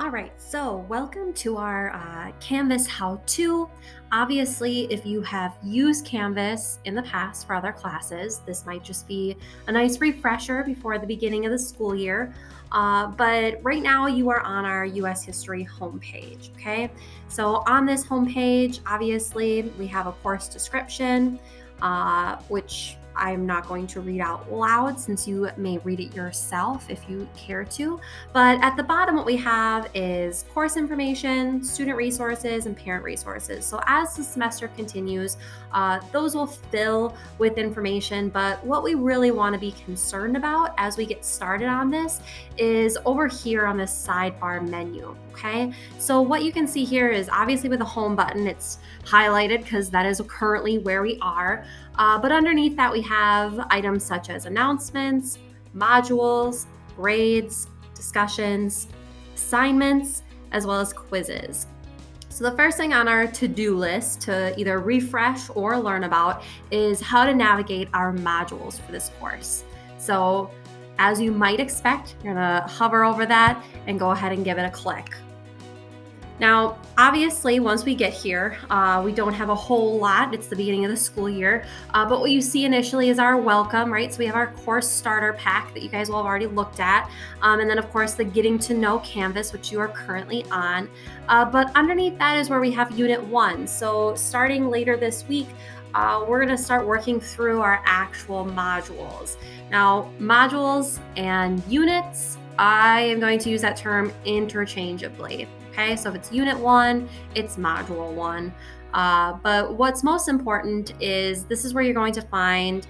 All right, so welcome to our Canvas how-to. Obviously, if you have used Canvas in the past for other classes, this might just be a nice refresher before the beginning of the school year. But right now, you are on our US History homepage, okay? So on this homepage, obviously, we have a course description, which I'm not going to read out loud since you may read it yourself if you care to. But at the bottom, what we have is course information, student resources, and parent resources. So as the semester continues, those will fill with information. But what we really want to be concerned about as we get started on this is over here on this sidebar menu. Okay. So what you can see here is obviously with the home button, it's highlighted because that is currently where we are. But underneath that, we have items such as announcements, modules, grades, discussions, assignments, as well as quizzes. So the first thing on our to-do list to either refresh or learn about is how to navigate our modules for this course. So as you might expect, you're gonna hover over that and go ahead and give it a click. Now, obviously, once we get here, we don't have a whole lot. It's the beginning of the school year. But what you see initially is our welcome, right? So we have our course starter pack that you guys will have already looked at. And then, of course, the getting to know Canvas, which you are currently on. But underneath that is where we have Unit 1. So starting later this week, we're going to start working through our actual modules. Now, modules and units, I am going to use that term interchangeably. Okay, so if it's Unit 1, it's Module 1. But what's most important is this is where you're going to find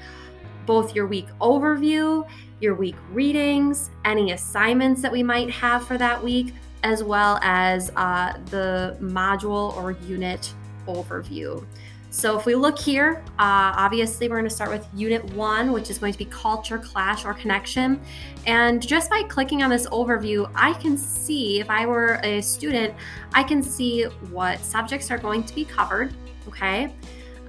both your week overview, your week readings, any assignments that we might have for that week, as well as the module or unit overview. So if we look here, obviously we're going to start with Unit 1, which is going to be Culture, Clash, or Connection. And just by clicking on this overview, I can see, if I were a student, I can see what subjects are going to be covered, okay?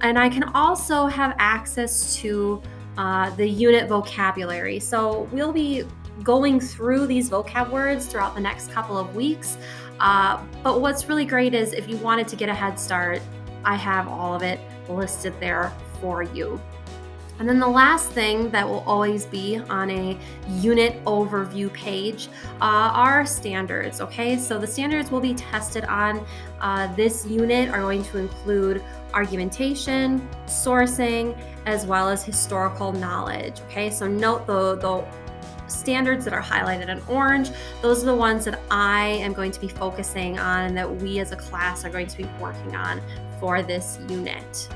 And I can also have access to the unit vocabulary. So we'll be going through these vocab words throughout the next couple of weeks. But what's really great is if you wanted to get a head start, I have all of it listed there for you. And then the last thing that will always be on a unit overview page are standards, okay? So the standards will be tested on this unit are going to include argumentation, sourcing, as well as historical knowledge, okay? So note the standards that are highlighted in orange, those are the ones that I am going to be focusing on and that we as a class are going to be working on for this unit.